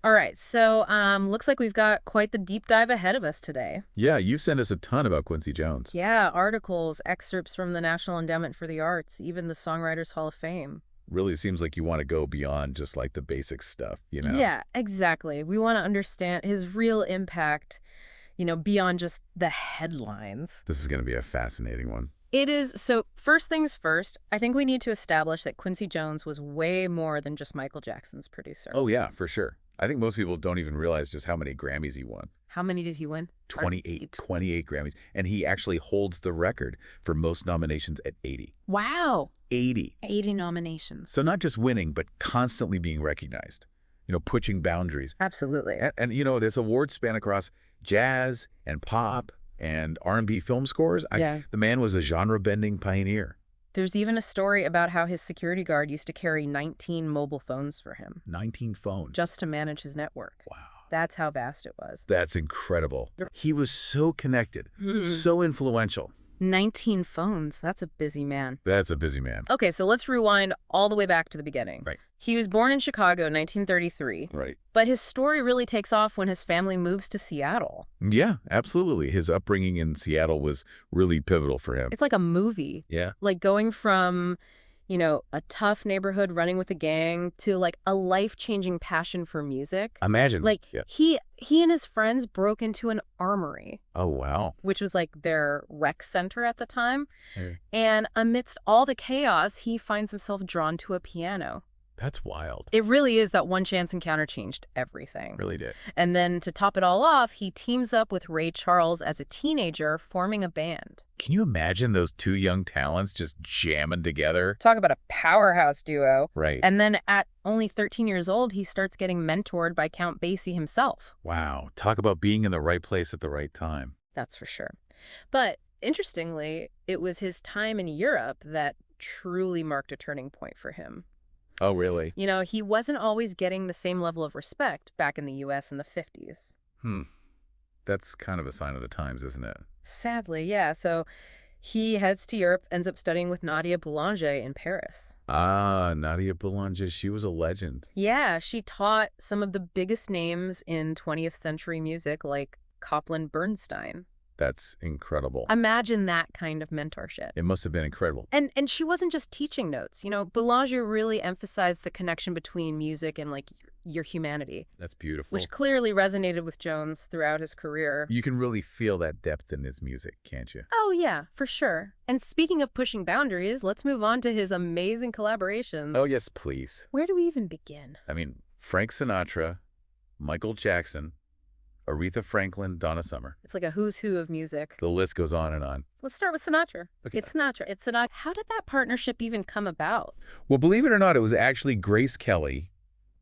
All right, so looks like we've got quite the deep dive ahead of us today. Yeah, you've sent us a ton about Quincy Jones. Yeah, articles, excerpts from the National Endowment for the Arts, even the Songwriters Hall of Fame. Really seems like you want to go beyond just like the basic stuff. Yeah, exactly. We want to understand his real impact, beyond just the headlines. This is going to be a fascinating one. It is. So, first things first, I think we need to establish that Quincy Jones was way more than just Michael Jackson's producer. Oh, yeah, for sure. I think most people don't even realize just how many Grammys he won. How many did he win? 28 Grammys. And he actually holds the record for most nominations at 80. Wow. 80. 80 nominations. So not just winning, but constantly being recognized, pushing boundaries. Absolutely. And this award span across jazz and pop and R&B film scores. Yeah. The man was a genre-bending pioneer. There's even a story about how his security guard used to carry 19 mobile phones for him. 19 phones. Just to manage his network. Wow. That's how vast it was. That's incredible. He was so connected, so influential. 19 phones. That's a busy man. That's a busy man. Okay, so let's rewind all the way back to the beginning. Right. He was born in Chicago in 1933. Right. But his story really takes off when his family moves to Seattle. Yeah, absolutely. His upbringing in Seattle was really pivotal for him. It's like a movie. Yeah. Like going from, a tough neighborhood running with a gang to like a life-changing passion for music. Imagine. Like Yeah. he and his friends broke into an armory, Oh, wow. which was like their rec center at the time. Hey. And amidst all the chaos, he finds himself drawn to a piano. That's wild. It really is that one chance encounter changed everything. Really did. And then to top it all off, he teams up with Ray Charles as a teenager, forming a band. Can you imagine those two young talents just jamming together? Talk about a powerhouse duo. Right. And then at only 13 years old, he starts getting mentored by Count Basie himself. Wow. Talk about being in the right place at the right time. That's for sure. But interestingly, it was his time in Europe that truly marked a turning point for him. Oh, really? He wasn't always getting the same level of respect back in the U.S. in the 50s. That's kind of a sign of the times, isn't it? Sadly, yeah. So he heads to Europe, ends up studying with Nadia Boulanger in Paris. Ah, Nadia Boulanger, she was a legend. Yeah, she taught some of the biggest names in 20th century music like Copland Bernstein. That's incredible. Imagine that kind of mentorship. It must have been incredible. And she wasn't just teaching notes. Boulanger really emphasized the connection between music and like your humanity. That's beautiful. Which clearly resonated with Jones throughout his career. You can really feel that depth in his music, can't you? Oh, yeah, for sure. And speaking of pushing boundaries, let's move on to his amazing collaborations. Oh, yes, please. Where do we even begin? Frank Sinatra, Michael Jackson, Aretha Franklin, Donna Summer. It's like a who's who of music. The list goes on and on. Let's start with Sinatra. Okay. It's Sinatra. How did that partnership even come about? Well, believe it or not, it was actually Grace Kelly,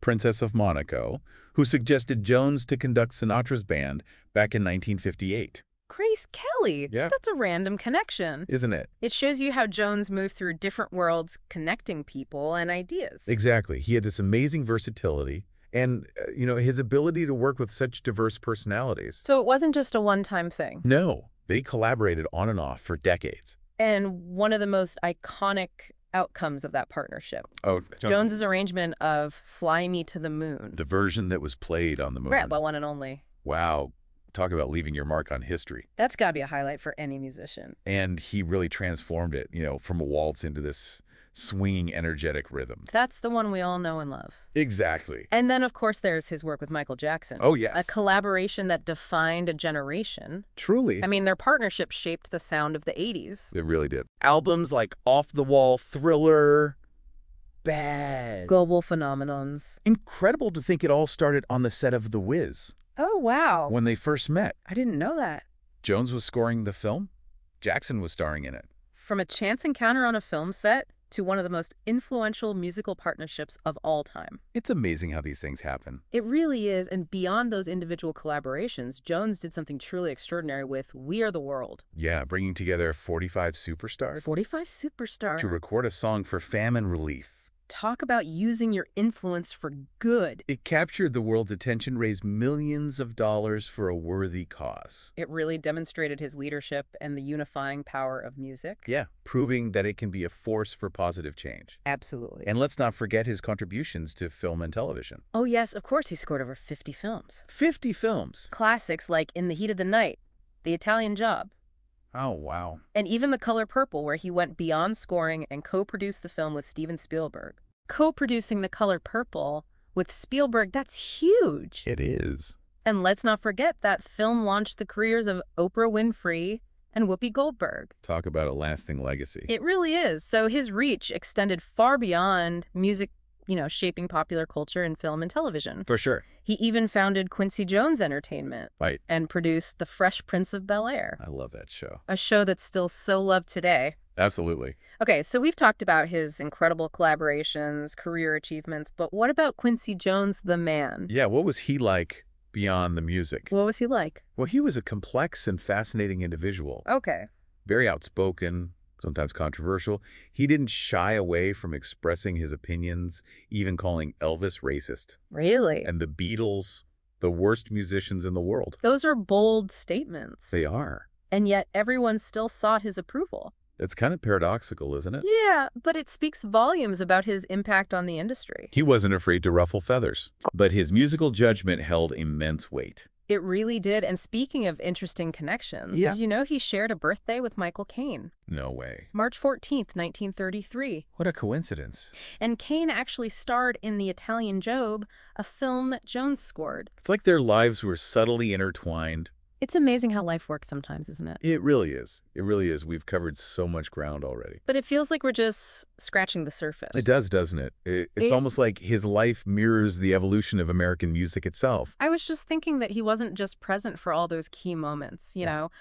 Princess of Monaco, who suggested Jones to conduct Sinatra's band back in 1958. Grace Kelly? Yeah. That's a random connection. Isn't it? It shows you how Jones moved through different worlds, connecting people and ideas. Exactly. He had this amazing versatility and, his ability to work with such diverse personalities. So it wasn't just a one-time thing. No, they collaborated on and off for decades. And one of the most iconic outcomes of that partnership. Oh, Jones's arrangement of Fly Me to the Moon. The version that was played on the moon. Right, but one and only. Wow. Talk about leaving your mark on history. That's got to be a highlight for any musician. And he really transformed it, from a waltz into this swinging, energetic rhythm. That's the one we all know and love. Exactly. And then, of course, there's his work with Michael Jackson. Oh, yes. A collaboration that defined a generation. Truly. Their partnership shaped the sound of the 80s. It really did. Albums like Off the Wall, Thriller, Bad. Global phenomenons. Incredible to think it all started on the set of The Wiz. Oh, wow. When they first met. I didn't know that. Jones was scoring the film. Jackson was starring in it. From a chance encounter on a film set to one of the most influential musical partnerships of all time. It's amazing how these things happen. It really is, and beyond those individual collaborations, Jones did something truly extraordinary with We Are the World. Yeah, bringing together 45 superstars. 45 superstars. To record a song for famine relief. Talk about using your influence for good. It captured the world's attention, raised millions of dollars for a worthy cause. It really demonstrated his leadership and the unifying power of music. Yeah, proving that it can be a force for positive change. Absolutely. And let's not forget his contributions to film and television. Oh, yes, of course, he scored over 50 films. 50 films! Classics like In the Heat of the Night, The Italian Job, Oh, wow. and even The Color Purple, where he went beyond scoring and co-produced the film with Steven Spielberg. Co-producing The Color Purple with Spielberg, that's huge. It is. And let's not forget that film launched the careers of Oprah Winfrey and Whoopi Goldberg. Talk about a lasting legacy. It really is. So his reach extended far beyond music, shaping popular culture in film and television. For sure. He even founded Quincy Jones Entertainment Right. and produced The Fresh Prince of Bel-Air, I love that show. a show that's still so loved today. Absolutely. Okay, so we've talked about his incredible collaborations, career achievements, but what about Quincy Jones, the man? Yeah, what was he like beyond the music? What was he like? Well, he was a complex and fascinating individual. Okay. Very outspoken, sometimes controversial. He didn't shy away from expressing his opinions, even calling Elvis racist. Really? And the Beatles, the worst musicians in the world. Those are bold statements. They are. And yet everyone still sought his approval. It's kind of paradoxical, isn't it? Yeah, but it speaks volumes about his impact on the industry. He wasn't afraid to ruffle feathers, but his musical judgment held immense weight. It really did. And speaking of interesting connections, Yeah. did you know he shared a birthday with Michael Caine? No way. March 14th, 1933. What a coincidence. And Caine actually starred in The Italian Job, a film that Jones scored. It's like their lives were subtly intertwined. It's amazing how life works sometimes, isn't it? It really is. It really is. We've covered so much ground already. But it feels like we're just scratching the surface. It does, doesn't it? It's almost like his life mirrors the evolution of American music itself. I was just thinking that he wasn't just present for all those key moments,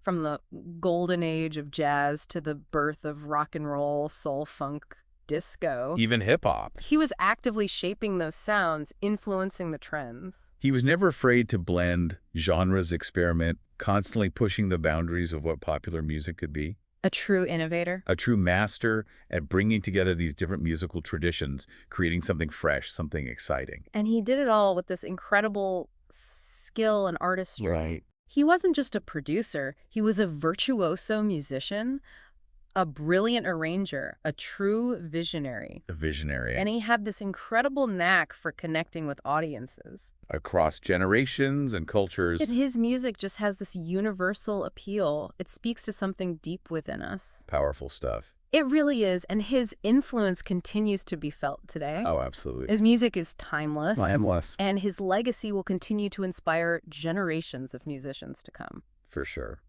from the golden age of jazz to the birth of rock and roll, soul, funk, disco. Even hip-hop. He was actively shaping those sounds, influencing the trends. He was never afraid to blend genres, experiment, constantly pushing the boundaries of what popular music could be. A true innovator. A true master at bringing together these different musical traditions, creating something fresh, something exciting. And he did it all with this incredible skill and artistry. Right. He wasn't just a producer, he was a virtuoso musician, a brilliant arranger, a true visionary. A visionary. And he had this incredible knack for connecting with audiences. Across generations and cultures. And his music just has this universal appeal. It speaks to something deep within us. Powerful stuff. It really is, and his influence continues to be felt today. Oh, absolutely. His music is timeless. Timeless. And his legacy will continue to inspire generations of musicians to come. For sure.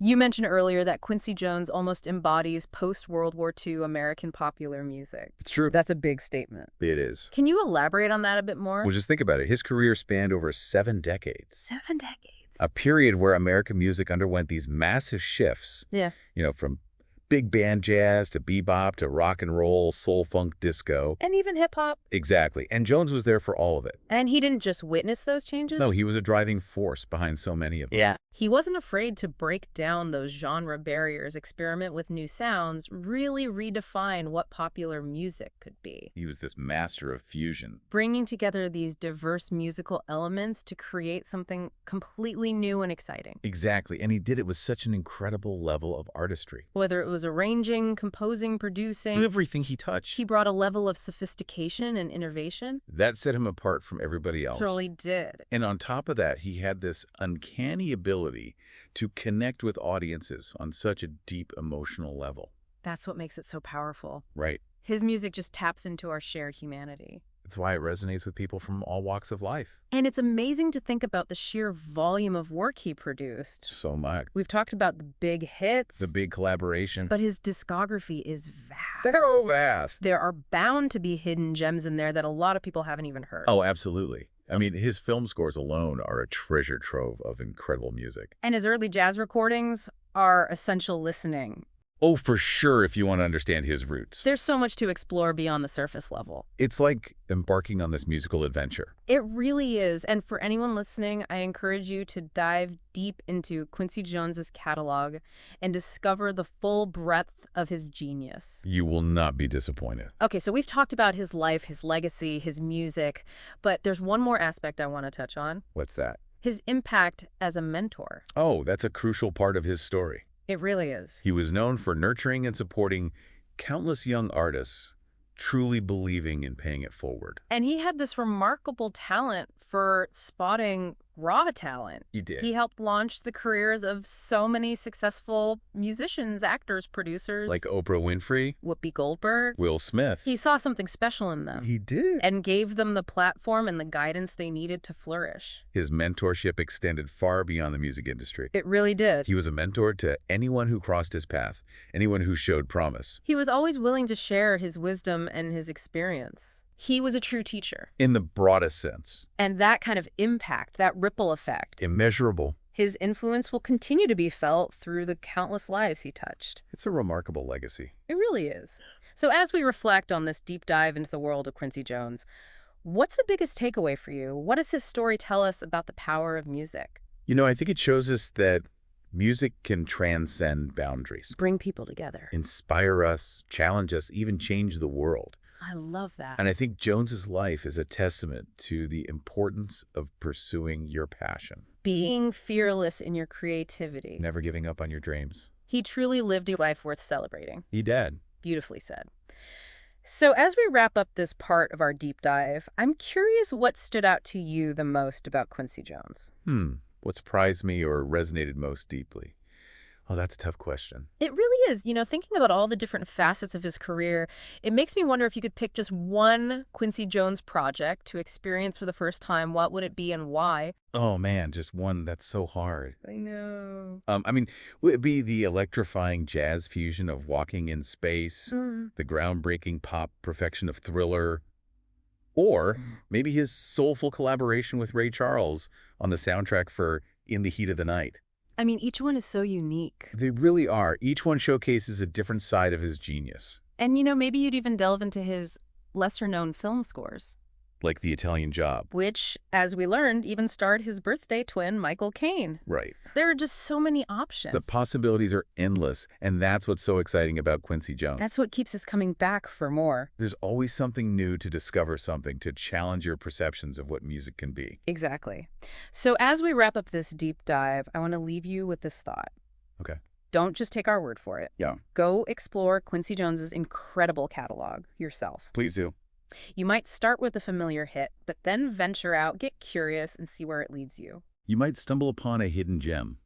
You mentioned earlier that Quincy Jones almost embodies post-World War II American popular music. It's true. That's a big statement. It is. Can you elaborate on that a bit more? Well, just think about it. His career spanned over 7 decades. 7 decades. A period where American music underwent these massive shifts. Yeah. From big band jazz to bebop to rock and roll, soul funk, disco. And even hip-hop. Exactly. And Jones was there for all of it. And he didn't just witness those changes? No, he was a driving force behind so many of them. Yeah. He wasn't afraid to break down those genre barriers, experiment with new sounds, really redefine what popular music could be. He was this master of fusion. Bringing together these diverse musical elements to create something completely new and exciting. Exactly. And he did it with such an incredible level of artistry. Whether it was arranging, composing, producing, Everything he touched. he brought a level of sophistication and innovation. That set him apart from everybody else. Certainly did. And on top of that, he had this uncanny ability to connect with audiences on such a deep emotional level. That's what makes it so powerful. Right. His music just taps into our shared humanity. That's why it resonates with people from all walks of life. And it's amazing to think about the sheer volume of work he produced. So much. We've talked about the big hits. The big collaboration. But his discography is vast. They're so vast. There are bound to be hidden gems in there that a lot of people haven't even heard. Oh, absolutely. I mean, his film scores alone are a treasure trove of incredible music. And his early jazz recordings are essential listening. Oh, for sure, if you want to understand his roots. There's so much to explore beyond the surface level. It's like embarking on this musical adventure. It really is. And for anyone listening, I encourage you to dive deep into Quincy Jones's catalog and discover the full breadth of his genius. You will not be disappointed. Okay, so we've talked about his life, his legacy, his music, but there's one more aspect I want to touch on. What's that? His impact as a mentor. Oh, that's a crucial part of his story. It really is. He was known for nurturing and supporting countless young artists, truly believing in paying it forward. And he had this remarkable talent for spotting raw talent. He did. He helped launch the careers of so many successful musicians, actors, producers. Like Oprah Winfrey, Whoopi Goldberg. Will Smith. He saw something special in them He did. and gave them the platform and the guidance they needed to flourish. His mentorship extended far beyond the music industry. It really did. He was a mentor to anyone who crossed his path, anyone who showed promise. He was always willing to share his wisdom and his experience. He was a true teacher. In the broadest sense. And that kind of impact, that ripple effect, Immeasurable. his influence will continue to be felt through the countless lives he touched. It's a remarkable legacy. It really is. So as we reflect on this deep dive into the world of Quincy Jones, what's the biggest takeaway for you? What does his story tell us about the power of music? You know, I think it shows us that music can transcend boundaries, Bring people together. inspire us, challenge us, even change the world. I love that. And I think Jones's life is a testament to the importance of pursuing your passion, Being fearless in your creativity. never giving up on your dreams. He truly lived a life worth celebrating. He did. Beautifully said. So as we wrap up this part of our deep dive, I'm curious what stood out to you the most about Quincy Jones. What surprised me or resonated most deeply? Oh, that's a tough question. It really is. Thinking about all the different facets of his career, it makes me wonder if you could pick just one Quincy Jones project to experience for the first time, what would it be and why? Oh man, just one that's so hard. I know. Would it be the electrifying jazz fusion of Walking in Space, the groundbreaking pop perfection of Thriller, or maybe his soulful collaboration with Ray Charles on the soundtrack for In the Heat of the Night? I mean, each one is so unique. They really are. Each one showcases a different side of his genius. And, maybe you'd even delve into his lesser-known film scores, Like The Italian Job. which, as we learned, even starred his birthday twin, Michael Caine. Right. There are just so many options. The possibilities are endless, and that's what's so exciting about Quincy Jones. That's what keeps us coming back for more. There's always something new to discover, something to challenge your perceptions of what music can be. Exactly. So as we wrap up this deep dive, I want to leave you with this thought. Okay. Don't just take our word for it. Yeah. Go explore Quincy Jones's incredible catalog yourself. Please do. You might start with a familiar hit, but then venture out, get curious, and see where it leads you. You might stumble upon a hidden gem,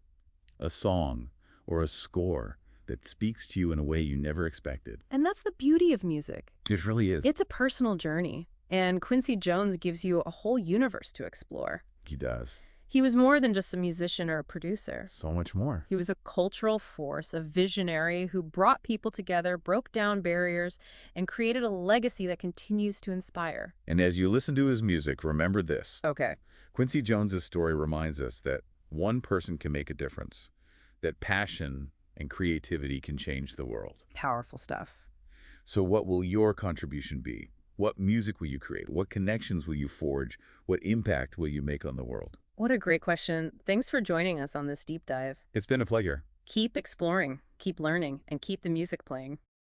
a song, or a score that speaks to you in a way you never expected. And that's the beauty of music. It really is. It's a personal journey, and Quincy Jones gives you a whole universe to explore. He does. He was more than just a musician or a producer. So much more. He was a cultural force, a visionary who brought people together, broke down barriers, and created a legacy that continues to inspire. And as you listen to his music, remember this. Okay. Quincy Jones's story reminds us that one person can make a difference, that passion and creativity can change the world. Powerful stuff. So what will your contribution be? What music will you create? What connections will you forge? What impact will you make on the world? What a great question. Thanks for joining us on this deep dive. It's been a pleasure. Keep exploring, keep learning, and keep the music playing.